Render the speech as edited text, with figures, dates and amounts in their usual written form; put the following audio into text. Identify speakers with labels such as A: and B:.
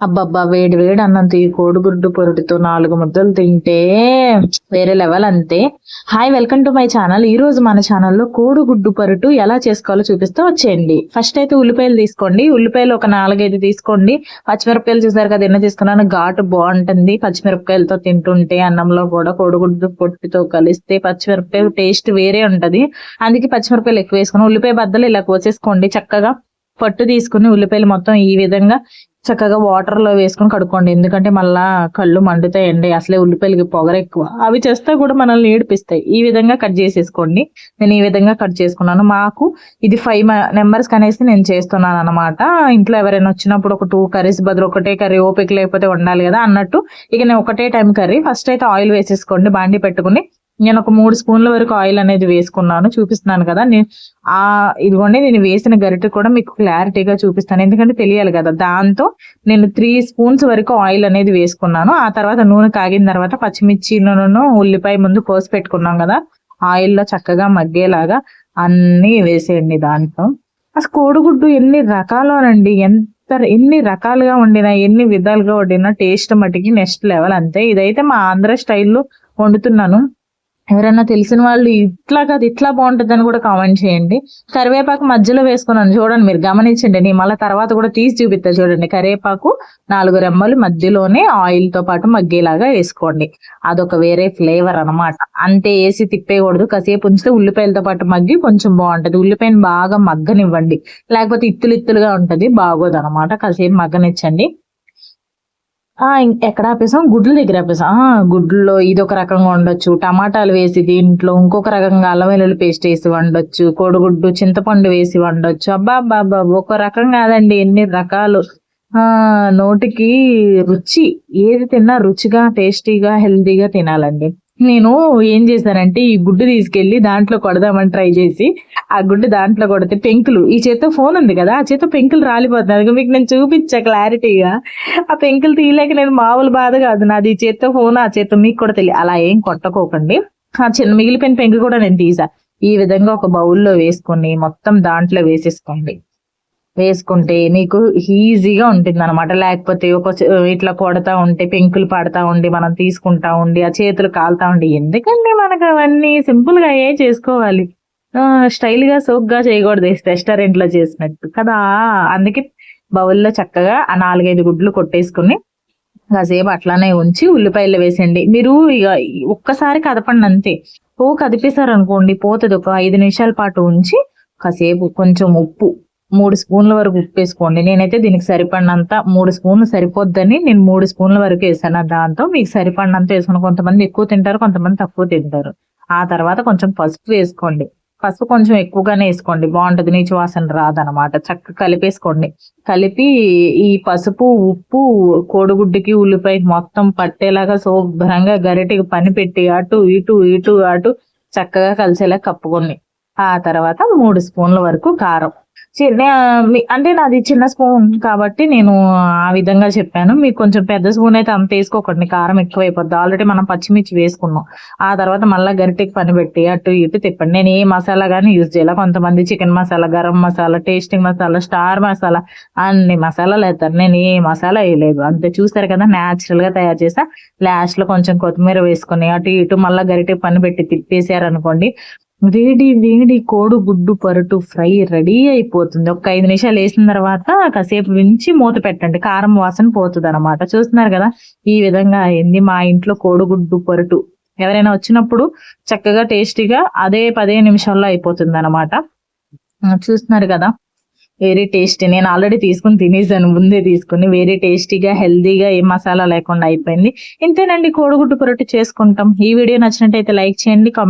A: అబ్బబ్బా! వేడి వేడి అన్నంతో ఈ కోడిగుడ్డు పొరుటుతో 4 ముద్దలు తింటే వేరే లెవెల్ అంతే. Hi! Welcome to my channel. ఈరోజు మన ఛానల్‌లో కోడిగుడ్డు పరుటు ఎలా చేసుకోవాలో చూపిస్తా వచ్చేయండి. ఫస్ట్ అయితే ఉల్లిపాయలు తీసుకోండి. ఉల్లిపాయలు ఒక 4, 5 తీసుకోండి. పచ్చిమిరపకాయలు చూసారు కదా ఎన్ని తీసుకున్నానో, ఘాటు బావుంటుంది. పచ్చిమిరపకాయలతో తింటుంటే అన్నంలో కూడా కోడిగుడ్డు పొట్టుతో కలిస్తే పచ్చిమిరపకాయలు టేస్ట్ వేరే ఉంటది. అందుకే పచ్చిమిరపకాయలు ఎక్కువ వేసుకుని ఉల్లిపాయ బద్దలు ఇలా కోసేసుకోండి. చక్కగా పొట్టు తీసుకుని ఉల్లిపాయలు మొత్తం ఈ విధంగా చక్కగా వాటర్ లో వేసుకొని కడుక్కోండి. ఎందుకంటే మళ్ళా కళ్ళు మండుతాయండి. అసలే ఉల్లిపాయలకి పొగరెక్కువ. అవి చేస్తే కూడా మనల్ని ఏడిపిస్తాయి. ఈ విధంగా కట్ చేసేసుకోండి. నేను ఈ విధంగా కట్ చేసుకున్నాను. మాకు ఇది 5 మెంబర్స్ కనేసి నేను చేస్తున్నాను అనమాట. ఇంట్లో ఎవరైనా వచ్చినప్పుడు ఒక 2 కర్రీస్ బదులు ఒకటే కర్రీ ఓపిక లేకపోతే ఉండాలి కదా అన్నట్టు ఇక నేను ఒకటే టైం కర్రీ. ఫస్ట్ అయితే ఆయిల్ వేసేసుకోండి. బాండి పెట్టుకుని నేను ఒక 3 స్పూన్ల వరకు ఆయిల్ అనేది వేసుకున్నాను. చూపిస్తున్నాను కదా ఇదిగోండి. నేను వేసిన గరిటె కూడా మీకు క్లారిటీగా చూపిస్తాను, ఎందుకంటే తెలియాలి కదా. దాంతో నేను 3 స్పూన్స్ వరకు ఆయిల్ అనేది వేసుకున్నాను. ఆ తర్వాత నూనె కాగిన తర్వాత పచ్చిమిర్చి ఉల్లిపాయ ముందు కోసి పెట్టుకున్నాం కదా, ఆయిల్లో చక్కగా మగ్గేలాగా అన్ని వేసేయండి. దాంట్లో అసలు కోడిగుడ్డు ఎన్ని రకాలోనండి, ఎన్ని రకాలుగా వండినా ఎన్ని విధాలుగా వండినా టేస్ట్ మటుకి నెక్స్ట్ లెవెల్ అంతే. ఇదైతే మా ఆంధ్ర స్టైల్లో వండుతున్నాను. ఎవరైనా తెలిసిన వాళ్ళు ఇట్లా కాదు ఇట్లా బాగుంటుంది అని కూడా కామెంట్ చేయండి. కరివేపాకు మధ్యలో వేసుకున్నాను చూడండి, మీరు గమనించండి. నేను మళ్ళీ తర్వాత కూడా తీసి చూపిస్తా చూడండి. కరివేపాకు 4 రెమ్మలు మధ్యలోనే ఆయిల్ తో పాటు మగ్గేలాగా వేసుకోండి. అదొక వేరే ఫ్లేవర్ అనమాట. అంతే వేసి తిప్పేయకూడదు. కాసేపు ఉంచితే ఉల్లిపాయలతో పాటు మగ్గి కొంచెం బాగుంటది. ఉల్లిపాయను బాగా మగ్గనివ్వండి, లేకపోతే ఇత్తులుగా ఉంటది, బాగోదు అనమాట. కాసేపు మగ్గనిచ్చండి. ఎక్కడ ఆపేసాం? గుడ్ల దగ్గర ఆపేసాం. గుడ్లలో ఇది ఒక రకంగా వండొచ్చు. టమాటాలు వేసి దీంట్లో ఇంకొక రకంగా అల్లం వెల్లుల్లి పేస్ట్ వేసి వండొచ్చు. కోడిగుడ్డు చింతపండు వేసి వండొచ్చు. అబ్బా ఒక రకం కాదండి, ఎన్ని రకాలు. నోటికి రుచి, ఏది తిన్నా రుచిగా టేస్టీగా హెల్తీగా తినాలండి. నేను ఏం చేశానంటే ఈ గుడ్డు తీసుకెళ్లి దాంట్లో కొడదామని ట్రై చేసి ఆ గుడ్డు దాంట్లో కొడితే పెంకులు, ఈ చేత్తో ఫోన్ ఉంది కదా ఆ చేత్తో పెంకులు రాలిపోతున్నాయి. మీకు నేను చూపించా క్లారిటీగా. ఆ పెంకులు తీయలేక నేను మామూలు బాధ కాదు నాది. ఈ చేత్తో ఫోన్, ఆ చేత్తో మీకు కూడా తెలియదు. అలా ఏం కొట్టకోకండి. చిన్న మిగిలిపోయిన పెంకు కూడా నేను తీసా. ఈ విధంగా ఒక బౌల్లో వేసుకొని మొత్తం దాంట్లో వేసేసుకోండి. వేసుకుంటే నీకు ఈజీగా ఉంటుంది అనమాట. లేకపోతే ఇట్లా కొడతా ఉంటే పెంకులు పడతా ఉండి మనం తీసుకుంటా ఉండి ఆ చేతులు కాలుతా ఉండి ఎందుకంటే మనకు అవన్నీ సింపుల్ గా చేసుకోవాలి. స్టైల్ గా సోగ్గా చేయకూడదు, రెస్టారెంట్ లో చేసినట్టు కదా. అందుకే బౌల్లో చక్కగా ఆ 4, 5 గుడ్లు కొట్టేసుకుని కాసేపు అట్లానే ఉంచి ఉల్లిపాయలు వేసేయండి. మీరు ఇక ఒక్కసారి కదపండి అంతే. కదిపేశారు అనుకోండి పోతుంది. ఒక 5 నిమిషాల పాటు ఉంచి కాసేపు కొంచెం ఉప్పు, 3 స్పూన్ల వరకు ఉప్పు వేసుకోండి. నేనైతే దీనికి సరిపడినంత 3 స్పూన్లు సరిపోద్దని నేను 3 స్పూన్ల వరకు వేసాను. దాంతో మీకు సరిపడినంత వేసుకుని, కొంతమంది ఎక్కువ తింటారు, కొంతమంది తక్కువ తింటారు. ఆ తర్వాత కొంచెం పసుపు వేసుకోండి. పసుపు కొంచెం ఎక్కువగానే వేసుకోండి, బాగుంటది, నీచు వాసన రాదనమాట. చక్కగా కలిపేసుకోండి. కలిపి ఈ పసుపు ఉప్పు కోడిగుడ్డుకి ఉల్లిపాయ మొత్తం పట్టేలాగా శుభ్రంగా గరిటెకి పని పెట్టి అటు ఇటు చక్కగా కలిసేలా కప్పుకోండి. ఆ తర్వాత 3 స్పూన్ల వరకు కారం. అంటే నాది చిన్న స్పూన్ కాబట్టి నేను ఆ విధంగా చెప్పాను. మీకు కొంచెం పెద్ద స్పూన్ అయితే అంత వేసుకోకండి, కారం ఎక్కువ అయిపోద్ది. ఆల్రెడీ మనం పచ్చిమిర్చి వేసుకున్నాం. ఆ తర్వాత మళ్ళీ గరిటెకి పని పెట్టి అటు ఇటు తిప్పండి. నేను ఏ మసాలా గానీ యూజ్ చేయాలి. కొంతమంది chicken masala, garam masala, tasting masala, star masala, అన్ని మసాలాలు వేస్తారు. నేను ఏ మసాలా వేయలేదు. అంతే. చూస్తారు కదా న్యాచురల్ గా తయారు చేసా. లాస్ట్ లో కొంచెం కొత్తిమీర వేసుకొని అటు ఇటు మళ్ళీ గరిటెకి పని పెట్టి తిప్పేసారనుకోండి, వేడి కోడిగుడ్డు పరుటు ఫ్రై రెడీ అయిపోతుంది. ఒక 5 నిమిషాలు వేసిన తర్వాత కాసేపు ఉంచి మూత పెట్టండి, కారం వాసన పోతుంది అనమాట. చూస్తున్నారు కదా ఈ విధంగా అయింది మా ఇంట్లో కోడిగుడ్డు పరుటు. ఎవరైనా వచ్చినప్పుడు చక్కగా టేస్టీగా అదే 15 నిమిషాల్లో అయిపోతుంది అనమాట. చూస్తున్నారు కదా వెరీ టేస్టీ. నేను ఆల్రెడీ తీసుకుని తినేసాను, ముందే తీసుకుని. వెరీ టేస్టీగా హెల్దీగా ఏ మసాలా లేకుండా అయిపోయింది. ఇంతేనండి, కోడిగుడ్డు పరోటా చేసుకుంటాం. ఈ వీడియో నచ్చినట్టయితే లైక్ చేయండి, కామెంట్